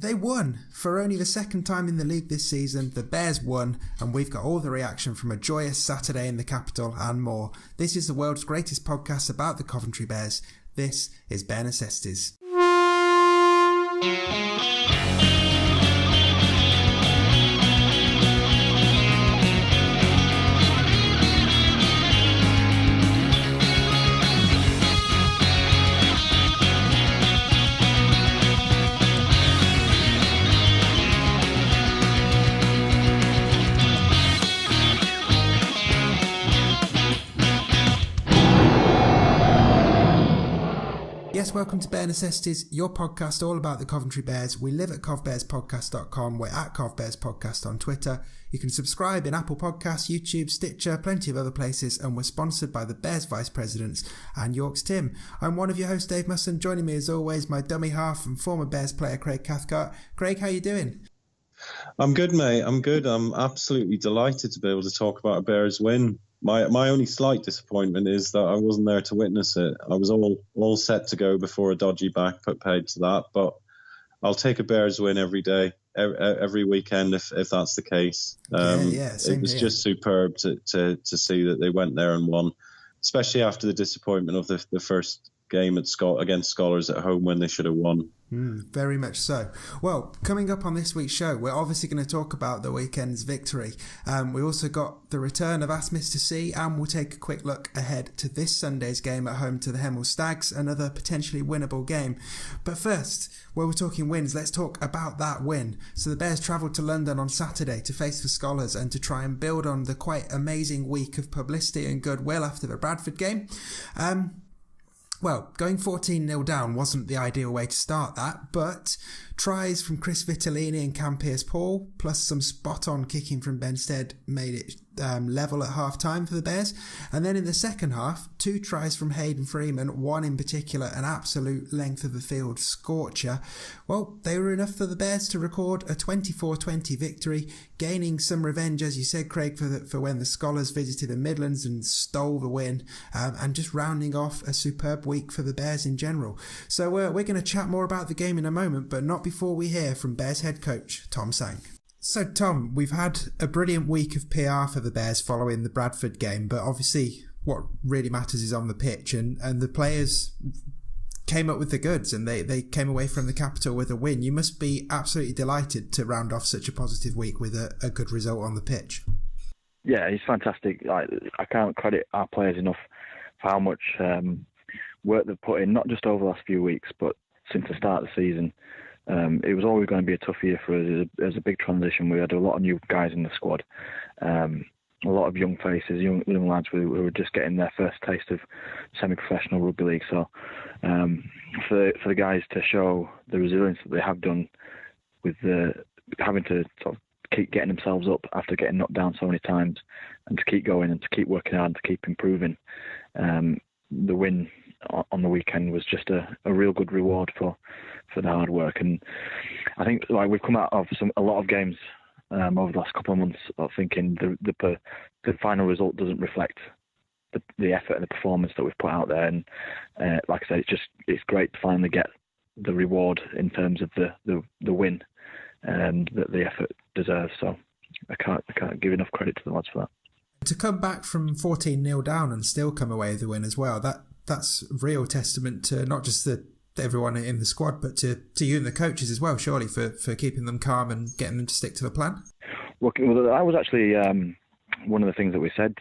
They won for only the second time in the league this season. The Bears won, and we've got all the reaction from a joyous Saturday in the capital and more. This is the world's greatest podcast about the Coventry Bears. This is Bear Necessities. Yes, welcome to Bear Necessities, your podcast all about the Coventry Bears. We live at covbearspodcast.com. We're at covbearspodcast on Twitter. You can subscribe in Apple Podcasts, YouTube, Stitcher, plenty of other places, and we're sponsored by the Bears Vice Presidents and York's Tim. I'm one of your hosts, Dave Musson. Joining me as always, my dummy half and former Bears player, Craig Cathcart. Craig, how you doing? I'm good, mate. I'm good. I'm absolutely delighted to be able to talk about a Bears win. My only slight disappointment is that I wasn't there to witness it. I was all set to go before a dodgy back put paid to that, but I'll take a Bears win every day, every weekend if that's the case. It was just superb to see that they went there and won, especially after the disappointment of the first game against Skolars at home when they should have won. Very much so. Well, coming up on this week's show, we're obviously going to talk about the weekend's victory. We also got the return of Ask Mr. C, and we'll take a quick look ahead to this Sunday's game at home to the Hemel Stags, another potentially winnable game. But first, while we're talking wins, let's talk about that win. So the Bears travelled to London on Saturday to face the Skolars and to try and build on the quite amazing week of publicity and goodwill after the Bradford game. Well, going 14-0 down wasn't the ideal way to start that, but tries from Chris Vitellini and Cam Pearce-Paul, plus some spot-on kicking from Ben Stead, made it level at half-time for the Bears. And then in the second half, 2 tries from Hayden Freeman, one in particular, an absolute length of the field scorcher. Well, they were enough for the Bears to record a 24-20 victory, gaining some revenge, as you said, Craig, for when the Skolars visited the Midlands and stole the win, and just rounding off a superb week for the Bears in general. So we're going to chat more about the game in a moment, but not before we hear from Bears head coach Tom Tsang. So Tom, we've had a brilliant week of PR for the Bears following the Bradford game, but obviously what really matters is on the pitch, and the players came up with the goods and they came away from the capital with a win. You must be absolutely delighted to round off such a positive week with a good result on the pitch. Yeah, it's fantastic. I can't credit our players enough for how much work they've put in, not just over the last few weeks, but since the start of the season. It was always going to be a tough year for us. It was a big transition. We had a lot of new guys in the squad, a lot of young faces, young lads who were just getting their first taste of semi-professional rugby league. So for the guys to show the resilience that they have done with having to sort of keep getting themselves up after getting knocked down so many times, and to keep going and to keep working hard and to keep improving, the win on the weekend was just a real good reward for the hard work. And I think we've come out of a lot of games over the last couple of months of thinking the final result doesn't reflect the effort and the performance that we've put out there. And like I said, it's great to finally get the reward in terms of the win that the effort deserves. So I can't give enough credit to the lads for that. To come back from 14-0 down and still come away with the win as well, that's real testament to not just everyone in the squad, but to you and the coaches as well, surely, for keeping them calm and getting them to stick to the plan. Well, that was actually one of the things that we said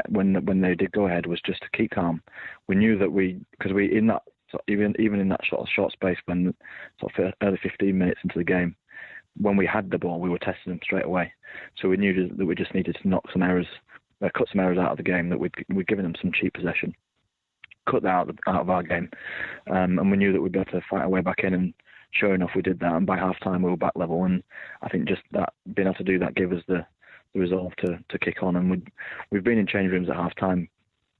when they did go ahead, was just to keep calm. We knew that because in that even in that short space, when sort of early 15 minutes into the game, when we had the ball, we were testing them straight away. So we knew that we just needed to cut some errors out of the game, that we'd given them some cheap possession. Cut that out of our game, and we knew that we'd be able to fight our way back in, and sure enough we did that, and by half time we were back level. And I think just that, being able to do that, gave us the resolve to kick on. And we've been in change rooms at half time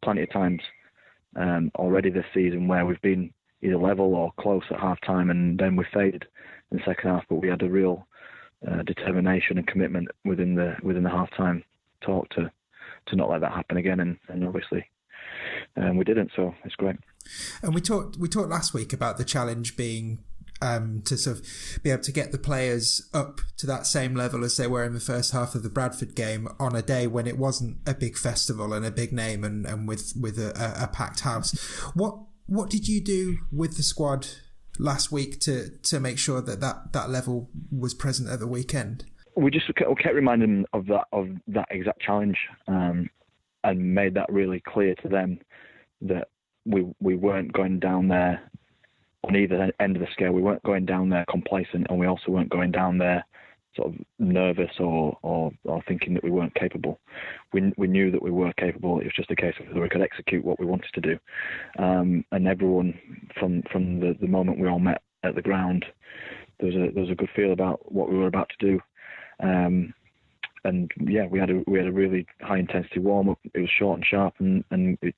plenty of times already this season, where we've been either level or close at half time, and then we faded in the second half, but we had a real determination and commitment within the half time talk to not let that happen again, and obviously we didn't, so it's great. And we talked last week about the challenge being to sort of be able to get the players up to that same level as they were in the first half of the Bradford game on a day when it wasn't a big festival and a big name and with a packed house. What did you do with the squad last week to make sure that level was present at the weekend? We just kept reminding them of that exact challenge, and made that really clear to them that we weren't going down there on either end of the scale. We weren't going down there complacent, and we also weren't going down there sort of nervous or thinking that we weren't capable. We knew that we were capable. It was just a case of whether we could execute what we wanted to do. And everyone from the moment we all met at the ground, there was a good feel about what we were about to do. And yeah, we had a really high intensity warm up. It was short and sharp, and it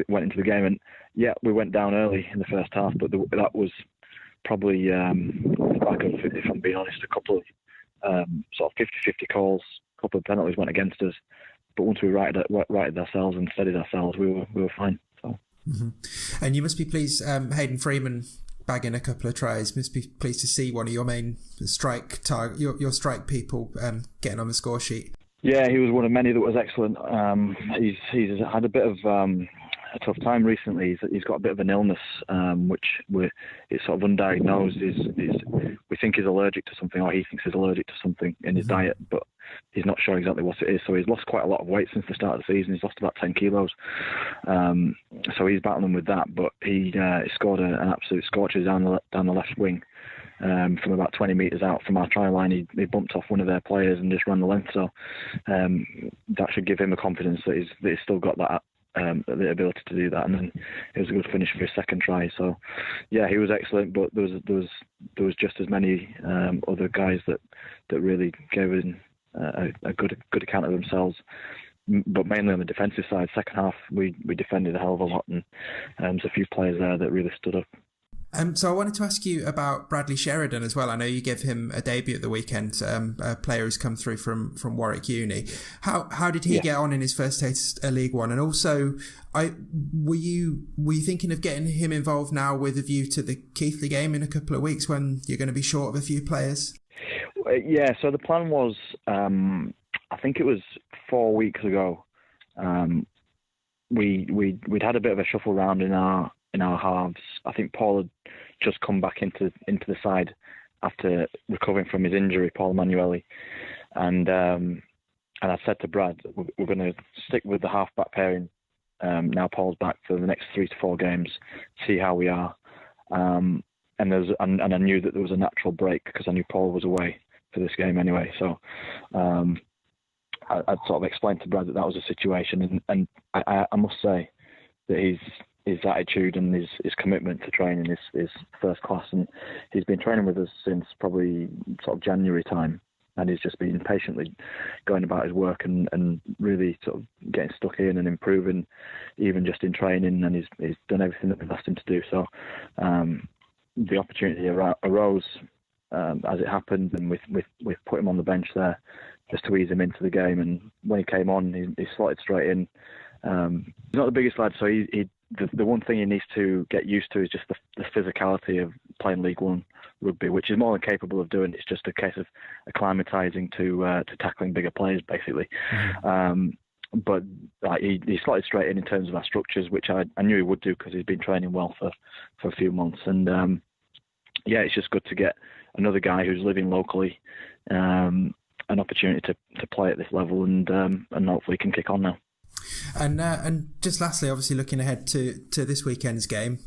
went into the game. And yeah, we went down early in the first half, but that was probably back of, if I'm being honest, a couple of sort of 50-50 calls. A couple of penalties went against us, but once we righted ourselves and steadied ourselves, we were fine. So. Mm-hmm. And you must be pleased, Hayden Freeman bagging a couple of tries. Must be pleased to see one of your main strike target, your strike people, getting on the score sheet. Yeah, he was one of many that was excellent. He's had a bit of a tough time recently. He's got a bit of an illness, which it's sort of undiagnosed. We think he's allergic to something, or he thinks he's allergic to something in his diet, but he's not sure exactly what it is. So he's lost quite a lot of weight since the start of the season. He's lost about 10 kilos. So he's battling with that, but he scored an absolute scorcher down the left wing. From about 20 metres out from our try line, he bumped off one of their players and just ran the length. So that should give him a confidence that he's still got that the ability to do that. And then it was a good finish for his second try. So yeah, he was excellent. But there was just as many other guys that really gave him a good account of themselves. But mainly on the defensive side, second half we defended a hell of a lot, and there's a few players there that really stood up. So I wanted to ask you about Bradley Sheridan as well. I know you gave him a debut at the weekend, a player who's come through from Warwick Uni. How did he get on in his first taste of League One? And also, were you thinking of getting him involved now with a view to the Keighley game in a couple of weeks when you're going to be short of a few players? Yeah, so the plan was, I think it was 4 weeks ago, we'd had a bit of a shuffle round in our halves. I think Paul had just come back into the side after recovering from his injury, Paul Emanuele, and I said to Brad, we're going to stick with the half-back pairing. Now Paul's back for the next 3 to 4 games, see how we are. And I knew that there was a natural break because I knew Paul was away for this game anyway. So I'd sort of explained to Brad that was a situation, and I must say that his attitude and his commitment to training is first class, and he's been training with us since probably sort of January time, and he's just been patiently going about his work and really sort of getting stuck in and improving, even just in training, and he's done everything that we've asked him to do. So the opportunity arose as it happened, and we put him on the bench there just to ease him into the game, and when he came on, he slotted straight in. He's not the biggest lad, so the one thing he needs to get used to is just the physicality of playing League One rugby, which he's more than capable of doing. It's just a case of acclimatising to tackling bigger players, basically. Mm-hmm. But he slotted straight in terms of our structures, which I knew he would do because he's been training well for a few months. And yeah, it's just good to get another guy who's living locally an opportunity to play at this level, and hopefully can kick on now. And just lastly, obviously looking ahead to this weekend's game,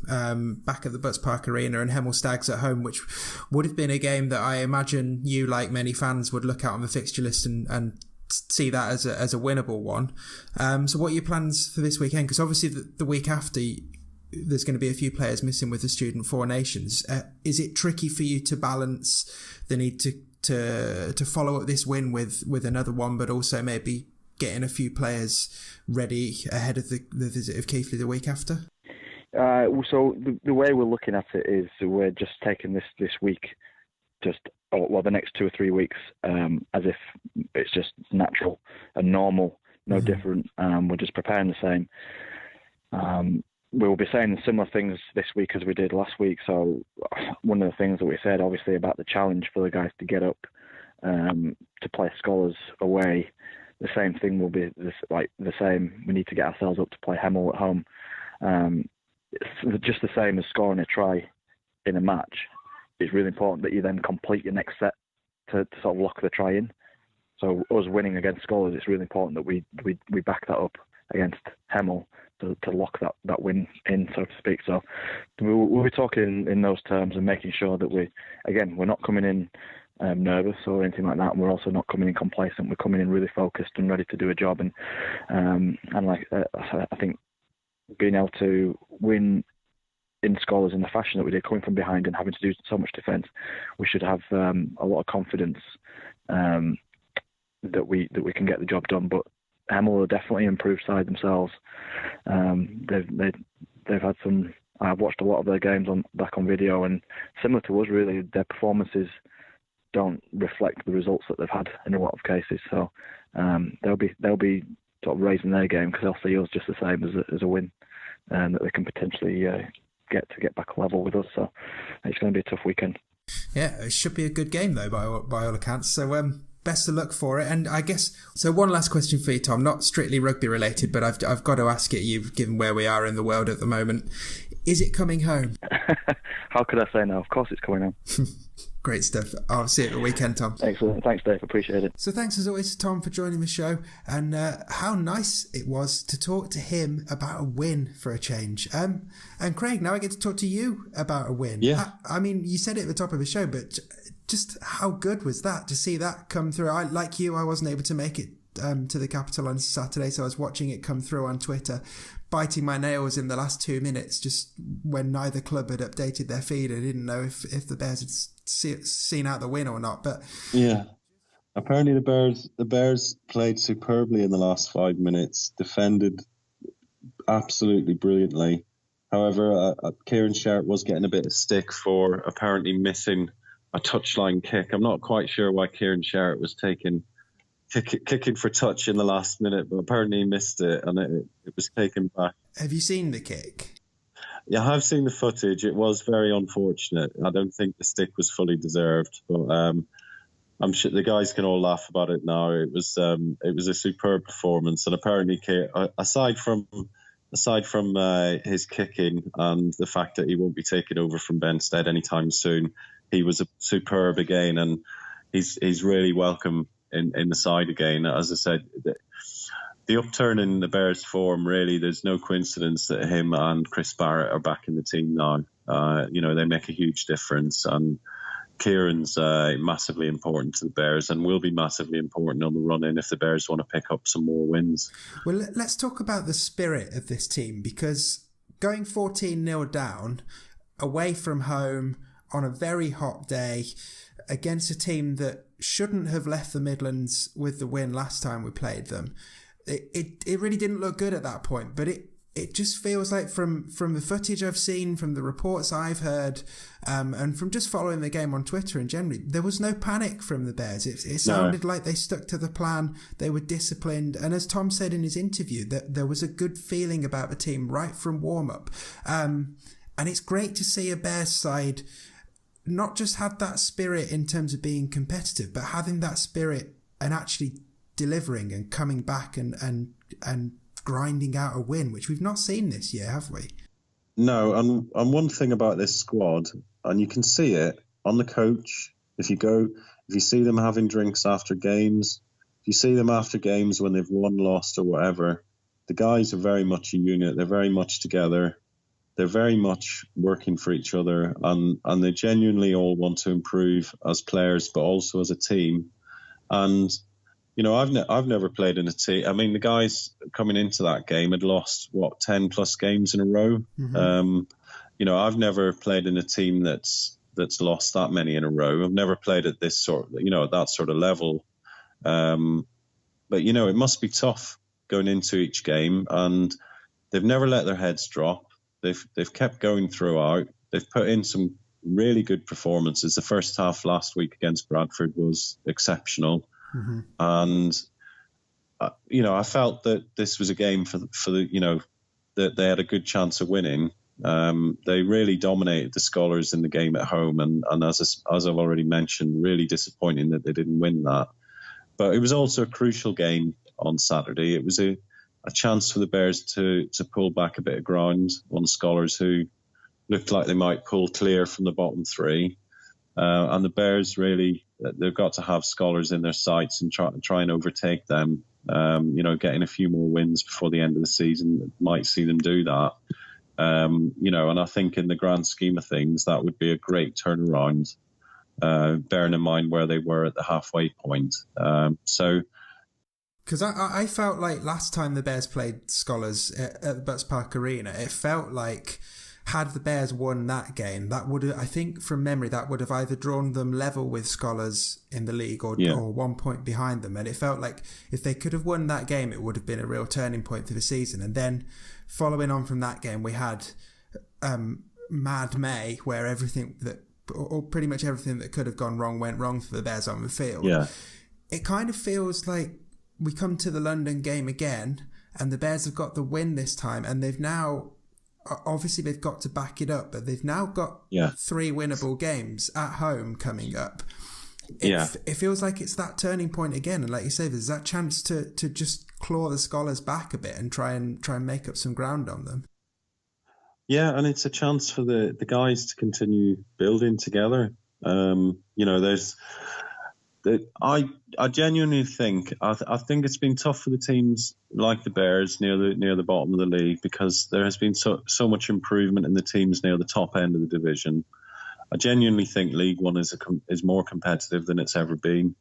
back at the Butts Park Arena and Hemel Stags at home, which would have been a game that I imagine you, like many fans, would look at on the fixture list and see that as a winnable one. So what are your plans for this weekend? Because obviously the week after, there's going to be a few players missing with the Student Four Nations. Is it tricky for you to balance the need to follow up this win with another one, but also maybe getting a few players ready ahead of the visit of Keighley the week after? So the way we're looking at it is we're just taking this week, the next 2 or 3 weeks, as if it's just natural and normal, no different. We're just preparing the same. we'll be saying similar things this week as we did last week. So one of the things that we said, obviously, about the challenge for the guys to get up to play Skolars away, the same thing will be the same. We need to get ourselves up to play Hemel at home. It's just the same as scoring a try in a match. It's really important that you then complete your next set to sort of lock the try in. So us winning against Skolars, it's really important that we back that up against Hemel to lock that win in, so to speak. So we'll be talking in those terms and making sure that we're not coming in nervous or anything like that. And we're also not coming in complacent. We're coming in really focused and ready to do a job. And I think being able to win in Skolars in the fashion that we did, coming from behind and having to do so much defence, we should have a lot of confidence that we can get the job done. But Hemel are definitely an improved side themselves. They've had some. I've watched a lot of their games back on video, and similar to us, really, their performances don't reflect the results that they've had in a lot of cases. So they'll be sort of raising their game, because they'll see us just the same as a win, and that they can potentially get back level with us. So it's going to be a tough weekend. Yeah, it should be a good game though, by all accounts. So best of luck for it. And I guess, so one last question for you, Tom, not strictly rugby related, but I've got to ask it, you, given where we are in the world at the moment. Is it coming home? How could I say no? Of course it's coming home. Great stuff. I'll see you at the weekend, Tom. Excellent. Thanks, Dave. Appreciate it. So thanks as always to Tom for joining the show, and how nice it was to talk to him about a win for a change. And Craig, now I get to talk to you about a win. Yeah. I mean, you said it at the top of the show, but just how good was that to see that come through? I wasn't able to make it to the Capital on Saturday, so I was watching it come through on Twitter, biting my nails in the last 2 minutes, just when neither club had updated their feed. I didn't know if the Bears had seen out the win or not. But yeah, apparently the Bears played superbly in the last 5 minutes, defended absolutely brilliantly. However, Kieran Sherratt was getting a bit of stick for apparently missing a touchline kick. I'm not quite sure why Kieran Sherratt was kicking for touch in the last minute, but apparently he missed it, and it was taken back. Have you seen the kick? Yeah, I have seen the footage. It was very unfortunate. I don't think the stick was fully deserved, but I'm sure the guys can all laugh about it now. It was a superb performance, and apparently, aside from his kicking and the fact that he won't be taking over from Benstead anytime soon, he was superb again, and he's really welcome in the side again. As I said, the upturn in the Bears' form, really, there's no coincidence that him and Chris Barrett are back in the team now. They make a huge difference, and Kieran's massively important to the Bears and will be massively important on the run-in if the Bears want to pick up some more wins. Well, let's talk about the spirit of this team, because going 14-0 down, away from home, on a very hot day, against a team that shouldn't have left the Midlands with the win last time we played them, it really didn't look good at that point. But it just feels like from the footage I've seen, from the reports I've heard, and from just following the game on Twitter and generally, there was no panic from the Bears. It sounded like they stuck to the plan, they were disciplined, and as Tom said in his interview, that there was a good feeling about the team right from warm-up. And it's great to see a Bears side not just have that spirit in terms of being competitive, but having that spirit and actually delivering and coming back and grinding out a win, which we've not seen this year, have we? No, and one thing about this squad, and you can see it on the coach, if you see them having drinks after games, if you see them after games when they've won, lost or whatever, the guys are very much a unit, they're very much together, they're very much working for each other, and they genuinely all want to improve as players, but also as a team. And I've never played in a team. I mean, the guys coming into that game had lost 10 plus games in a row. Mm-hmm. I've never played in a team that's lost that many in a row. I've never played at this sort, at that sort of level. But it must be tough going into each game, and they've never let their heads drop. They've kept going throughout. They've put in some really good performances. The first half last week against Bradford was exceptional. Mm-hmm. And I felt that this was a game for the that they had a good chance of winning. They really dominated the Skolars in the game at home, and as I've already mentioned, really disappointing that they didn't win that. But it was also a crucial game on Saturday. It was a chance for the Bears to pull back a bit of ground on Skolars, who looked like they might pull clear from the bottom three. And the Bears really, they've got to have Skolars in their sights and try and overtake them. Getting a few more wins before the end of the season might see them do that. And I think in the grand scheme of things, that would be a great turnaround, bearing in mind where they were at the halfway point. Because I felt like last time the Bears played Skolars at the Butts Park Arena, it felt like had the Bears won that game, that would have, I think from memory, that would have either drawn them level with Skolars in the league or 1 point behind them. And it felt like if they could have won that game, it would have been a real turning point for the season. And then following on from that game, we had Mad May, where everything or pretty much everything that could have gone wrong went wrong for the Bears on the field. Yeah. It kind of feels like we come to the London game again, and the Bears have got the win this time, and they've now, obviously they've got to back it up, but they've now got 3 winnable games at home coming up. It feels like it's that turning point again, and like you say, there's that chance to just claw the Skolars back a bit and try and make up some ground on them. Yeah, and it's a chance for the guys to continue building together. I genuinely think I think it's been tough for the teams like the Bears near the bottom of the league, because there has been so much improvement in the teams near the top end of the division. I genuinely think League One is more competitive than it's ever been,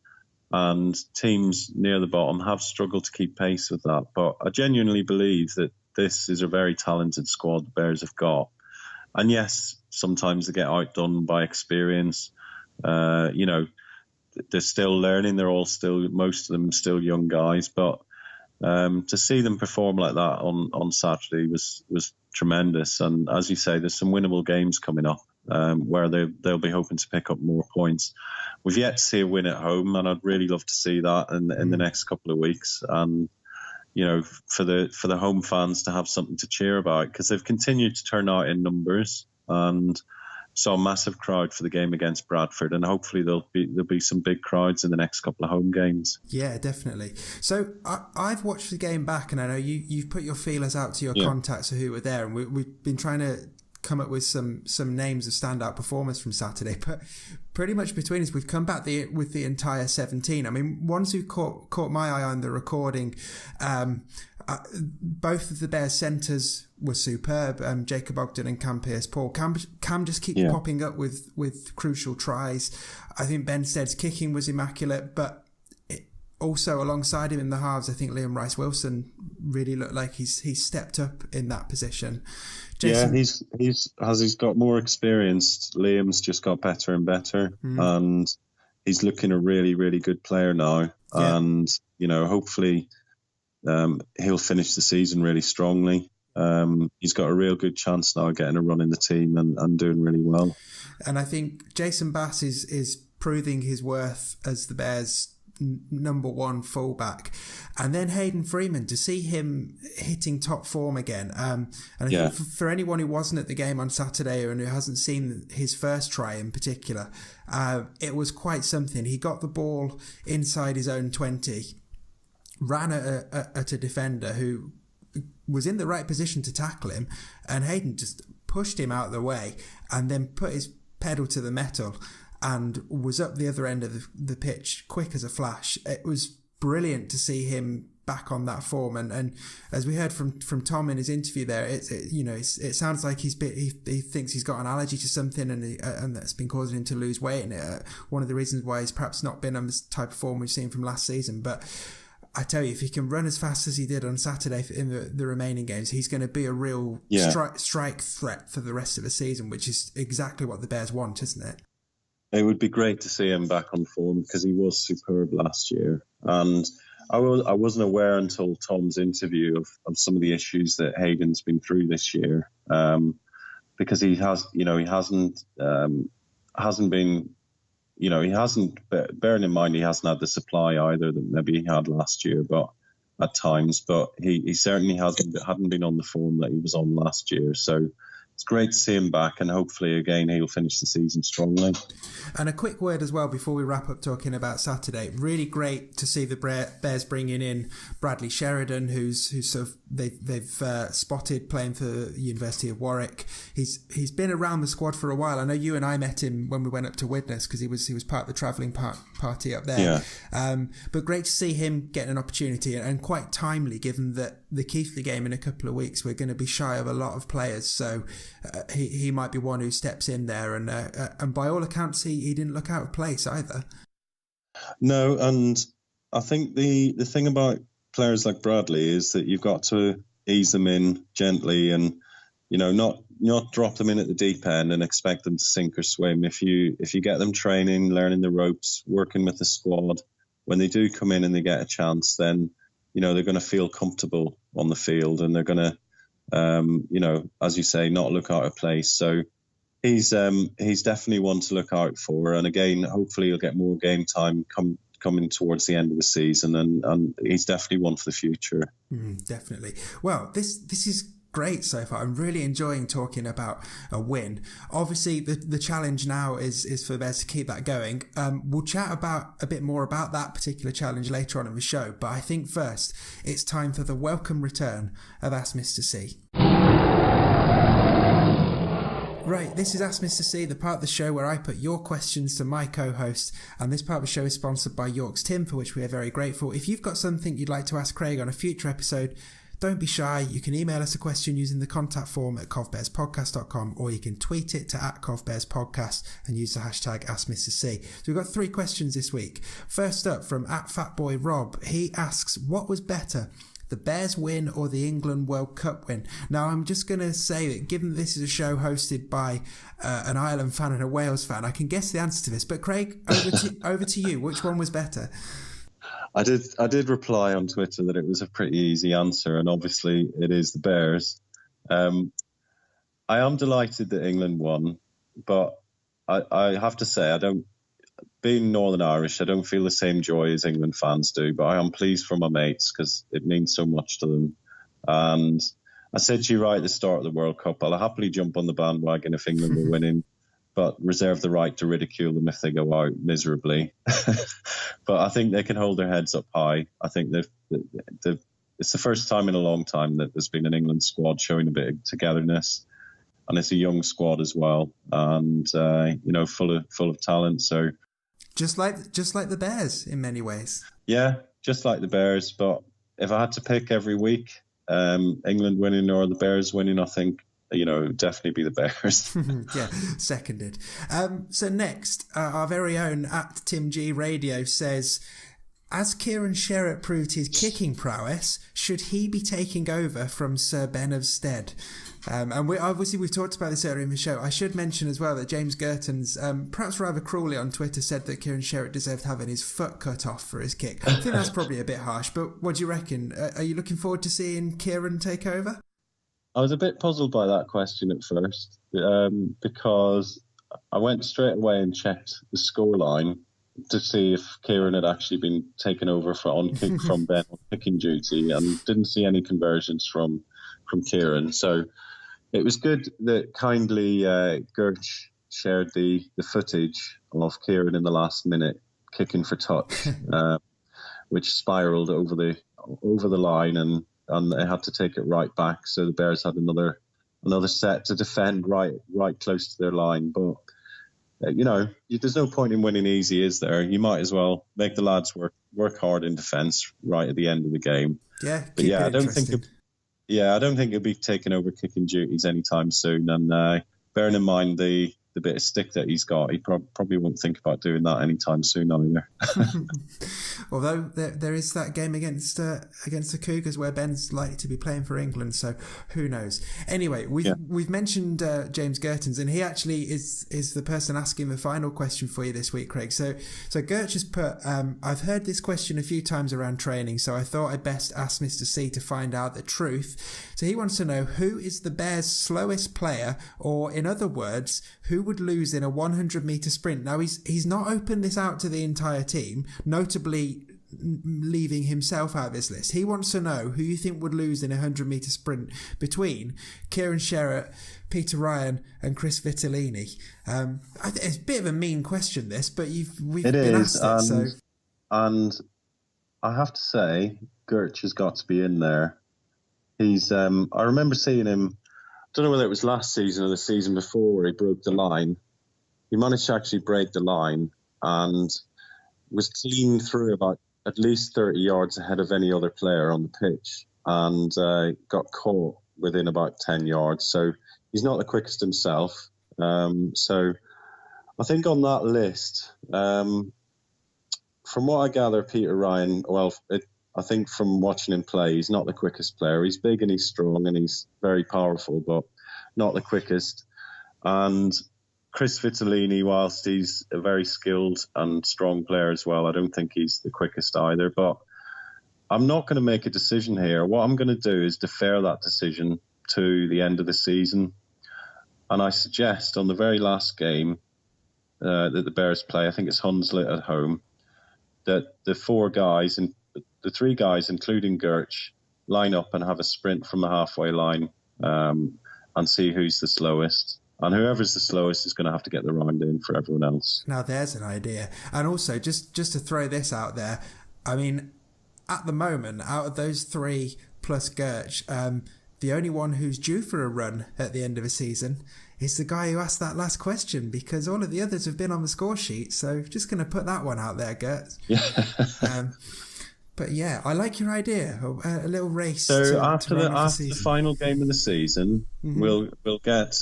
and teams near the bottom have struggled to keep pace with that. But I genuinely believe that this is a very talented squad the Bears have got, and yes, sometimes they get outdone by experience. They're still learning. Most of them still young guys, but to see them perform like that on Saturday was tremendous. And as you say, there's some winnable games coming up where they'll be hoping to pick up more points. We've yet to see a win at home, and I'd really love to see that in the next couple of weeks. And for the home fans to have something to cheer about, because they've continued to turn out in numbers, and saw a massive crowd for the game against Bradford, and hopefully there'll be some big crowds in the next couple of home games. Yeah, definitely. So I've watched the game back, and I know you've put your feelers out to your contacts who were there, and we've been trying to come up with some names of standout performers from Saturday, but pretty much between us, we've come back with the entire 17. I mean, ones who caught my eye on the recording, both of the Bears centres were superb. Jacob Ogden and Cam Pearce-Paul. Cam just keeps popping up with crucial tries. I think Benstead's kicking was immaculate, but also alongside him in the halves, I think Liam Rice-Wilson really looked like he's stepped up in that position. Jason, he's got more experience. Liam's just got better and better, and he's looking a really, really good player now. Yeah. And hopefully he'll finish the season really strongly. He's got a real good chance now of getting a run in the team and doing really well. And I think Jason Bass is proving his worth as the Bears' number 1 fullback. And then Hayden Freeman, to see him hitting top form again. And I think for anyone who wasn't at the game on Saturday and who hasn't seen his first try in particular, it was quite something. He got the ball inside his own 20, ran at a defender who was in the right position to tackle him, and Hayden just pushed him out of the way and then put his pedal to the metal and was up the other end of the pitch quick as a flash. It was brilliant to see him back on that form, and as we heard from Tom in his interview there, it sounds like he thinks he's got an allergy to something, and that's been causing him to lose weight, and one of the reasons why he's perhaps not been on this type of form we've seen from last season. But I tell you, if he can run as fast as he did on Saturday in the remaining games, he's going to be a real strike threat for the rest of the season, which is exactly what the Bears want, isn't it? It would be great to see him back on form, because he was superb last year. And I wasn't aware until Tom's interview of some of the issues that Hayden's been through this year, because he hasn't been, bearing in mind he hasn't had the supply either that maybe he had last year. But at times, but he certainly hadn't been on the form that he was on last year. So it's great to see him back, and hopefully again he'll finish the season strongly. And a quick word as well before we wrap up talking about Saturday. Really great to see the Bears bringing in Bradley Sheridan, who's sort of they've spotted playing for the University of Warwick. He's been around the squad for a while. I know you and I met him when we went up to Widnes because he was part of the travelling party up there. Yeah. But great to see him getting an opportunity, and quite timely given that the Keighley game in a couple of weeks we're going to be shy of a lot of players. So he might be one who steps in there, and by all accounts he didn't look out of place either. No, and I think the thing about players like Bradley is that you've got to ease them in gently, and not drop them in at the deep end and expect them to sink or swim. If you get them training, learning the ropes, working with the squad, when they do come in and they get a chance, then they're going to feel comfortable on the field, and they're going to as you say, not look out of place. So he's definitely one to look out for, and again, hopefully he'll get more game time coming towards the end of the season, and he's definitely one for the future. Definitely. Well, this is great so far. I'm really enjoying talking about a win. Obviously, the challenge now is for the Bears to keep that going. We'll chat a bit more about that particular challenge later on in the show, but I think first it's time for the welcome return of Ask Mr. C. Right, this is Ask Mr. C, the part of the show where I put your questions to my co-host, and this part of the show is sponsored by York's Tim, for which we are very grateful. If you've got something you'd like to ask Craig on a future episode, don't be shy. You can email us a question using the contact form at covbearspodcast.com, or you can tweet it to @covbearspodcast and use the hashtag AskMrC. So we've got 3 questions this week. First up from @FatboyRob. He asks, what was better, the Bears win or the England World Cup win? Now, I'm just going to say that given this is a show hosted by an Ireland fan and a Wales fan, I can guess the answer to this. But Craig, over to you. Which one was better? I did reply on Twitter that it was a pretty easy answer, and obviously it is the Bears. I am delighted that England won, but I have to say, being Northern Irish, I don't feel the same joy as England fans do, but I am pleased for my mates because it means so much to them. And I said to you right at the start of the World Cup, I'll happily jump on the bandwagon if England were winning, but reserve the right to ridicule them if they go out miserably. But I think they can hold their heads up high. I think it's the first time in a long time that there's been an England squad showing a bit of togetherness, and it's a young squad as well, and full of talent. So. Just like the Bears in many ways. Yeah, just like the Bears. But if I had to pick every week, England winning or the Bears winning, I think, definitely be the Bears. Yeah, seconded. So next, our very own @TimG Radio says, as Kieran Sherratt proved his kicking prowess, should he be taking over from Sir Ben's stead? And we've talked about this earlier in the show. I should mention as well that James Gertens, perhaps rather cruelly on Twitter, said that Kieran Sherratt deserved having his foot cut off for his kick. I think that's probably a bit harsh, but what do you reckon? Are you looking forward to seeing Kieran take over? I was a bit puzzled by that question at first, because I went straight away and checked the scoreline to see if Kieran had actually been taken over from Ben on kicking duty, and didn't see any conversions from Kieran. So it was good that kindly Gertch shared the footage of Kieran in the last minute kicking for touch, which spiraled over the line, and they had to take it right back. So the Bears had another set to defend right close to their line. But there's no point in winning easy, is there? You might as well make the lads work hard in defence right at the end of the game. Yeah, but yeah, I don't think he'll be taking over kicking duties anytime soon. And bearing in mind the bit of stick that he's got, he probably won't think about doing that anytime soon either. Although there is that game against the Cougars where Ben's likely to be playing for England, so who knows? Anyway, we've mentioned James Gertens, and he actually is the person asking the final question for you this week, Craig. So Gertch has put, I've heard this question a few times around training, so I thought I'd best ask Mr. C to find out the truth. So he wants to know, who is the Bears' slowest player, or in other words, who would lose in a 100-metre sprint? Now, he's not opened this out to the entire team, notably leaving himself out of this list. He wants to know who you think would lose in a 100-metre sprint between Kieran Sherratt, Peter Ryan and Chris Vitellini. It's a bit of a mean question, this, but we've been asked it. So. And I have to say, Gertch has got to be in there. He's. I remember seeing him, I don't know whether it was last season or the season before, where he broke the line. He managed to actually break the line and was clean through about at least 30 yards ahead of any other player on the pitch, and got caught within about 10 yards. So he's not the quickest himself. So I think on that list, from what I gather, Peter Ryan, I think from watching him play, he's not the quickest player. He's big and he's strong and he's very powerful, but not the quickest. And Chris Vitellini, whilst he's a very skilled and strong player as well, I don't think he's the quickest either. But I'm not going to make a decision here. What I'm going to do is defer that decision to the end of the season. And I suggest on the very last game that the Bears play, I think it's Hunslet at home, that the three guys, including Gertch, line up and have a sprint from the halfway line and see who's the slowest. And whoever's the slowest is going to have to get the round in for everyone else. Now there's an idea. And also, just to throw this out there, I mean, at the moment, out of those three plus Gertch, the only one who's due for a run at the end of a season is the guy who asked that last question, because all of the others have been on the score sheet. So just going to put that one out there, Gert. Yeah. But yeah, I like your idea. A little race. So after the final game of the season, we'll get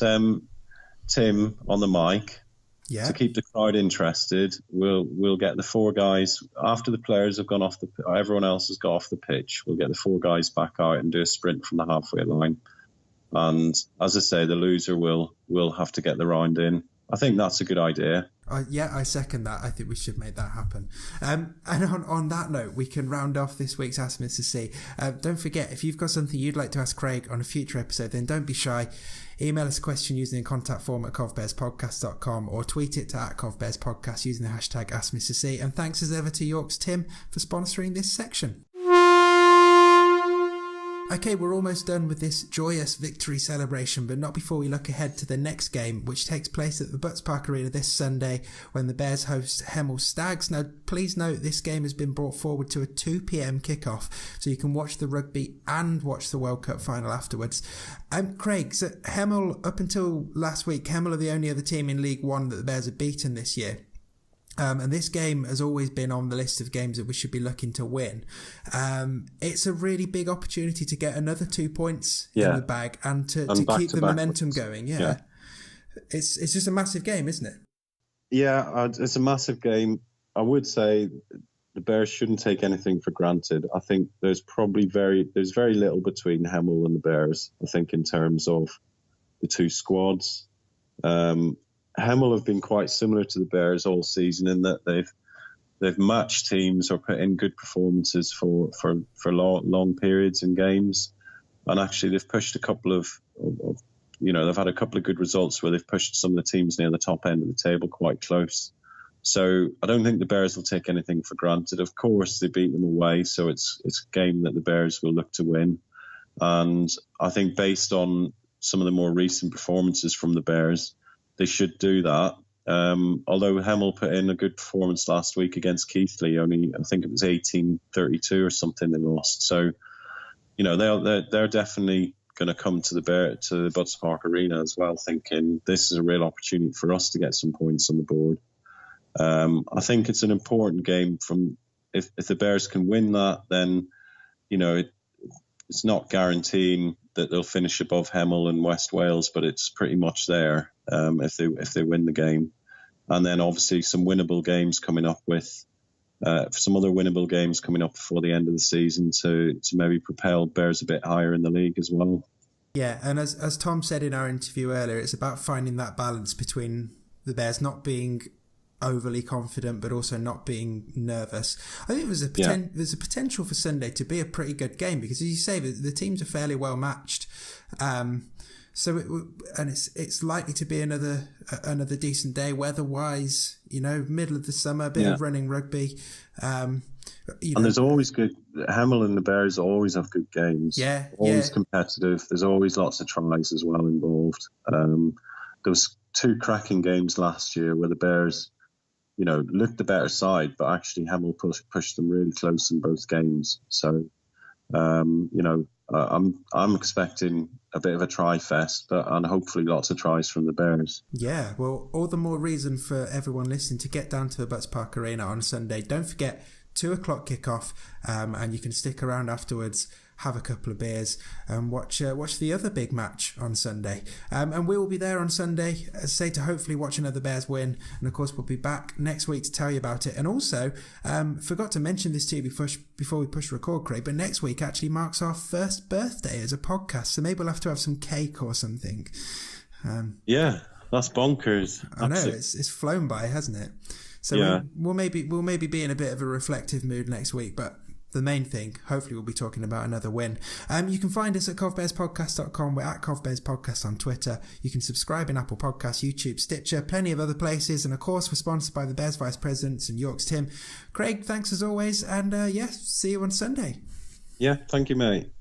Tim on the mic to keep the crowd interested. We'll get the four guys after the players have gone off everyone else has got off the pitch. We'll get the four guys back out and do a sprint from the halfway line. And as I say, the loser will have to get the round in. I think that's a good idea. I second that. I think we should make that happen. And on that note, we can round off this week's Ask Mr. C. Don't forget, if you've got something you'd like to ask Craig on a future episode, then don't be shy. Email us a question using the contact form at covbearspodcast.com or tweet it to @covbearspodcast using the hashtag Ask Mr. C. And thanks as ever to York's Tim for sponsoring this section. Okay, we're almost done with this joyous victory celebration, but not before we look ahead to the next game, which takes place at the Butts Park Arena this Sunday when the Bears host Hemel Stags. Now, please note this game has been brought forward to a 2 p.m. kickoff, so you can watch the rugby and watch the World Cup final afterwards. Craig, so Hemel, up until last week, Hemel are the only other team in League One that the Bears have beaten this year. And this game has always been on the list of games that we should be looking to win. It's a really big opportunity to get another 2 points in the bag and to keep the momentum going. Yeah. It's just a massive game, isn't it? Yeah, it's a massive game. I would say the Bears shouldn't take anything for granted. I think there's very little between Hemel and the Bears, I think, in terms of the two squads. Hemel have been quite similar to the Bears all season in that they've matched teams or put in good performances for long periods in games, and actually they've pushed a couple of they've had a couple of good results where they've pushed some of the teams near the top end of the table quite close. So I don't think the Bears will take anything for granted. Of course, they beat them away, so it's a game that the Bears will look to win, and I think based on some of the more recent performances from the Bears, they should do that. Although Hemel put in a good performance last week against Keighley, only I think it was 18-32 or something they lost. So, they're definitely going to come to the Butts Park Arena as well, thinking this is a real opportunity for us to get some points on the board. I think it's an important game. If the Bears can win that, then it's not guaranteeing that they'll finish above Hemel and West Wales, but it's pretty much there if they win the game. And then obviously some winnable games coming up before the end of the season to maybe propel Bears a bit higher in the league as well. Yeah, and as Tom said in our interview earlier, it's about finding that balance between the Bears not being overly confident but also not being nervous. I think there's a potential for Sunday to be a pretty good game because, as you say, the teams are fairly well matched. And it's likely to be another decent day weather-wise. Middle of the summer, bit of running rugby. And there's always good. Hemel and the Bears always have good games. Always competitive. There's always lots of tries as well involved. There was 2 cracking games last year where the Bears, looked the better side, but actually Hemel pushed them really close in both games. So, I'm expecting a bit of a try fest, and hopefully lots of tries from the Bears. Yeah, well, all the more reason for everyone listening to get down to Butts Park Arena on Sunday. Don't forget, 2:00 kickoff, and you can stick around afterwards, have a couple of beers, and watch the other big match on Sunday. And we will be there on Sunday, as I say, to hopefully watch another Bears win. And of course, we'll be back next week to tell you about it. And also, forgot to mention this to you before we push record, Craig, but next week actually marks our first birthday as a podcast. So maybe we'll have to have some cake or something. Yeah, that's bonkers. I know, it's flown by, hasn't it? So we'll maybe be in a bit of a reflective mood next week, but the main thing, hopefully we'll be talking about another win. You can find us at covbearspodcast.com. We're at covbearspodcast on Twitter. You can subscribe in Apple Podcasts, YouTube, Stitcher, plenty of other places. And of course, we're sponsored by the Bears Vice Presidents and York's Tim. Craig, thanks as always. And see you on Sunday. Yeah, thank you, mate.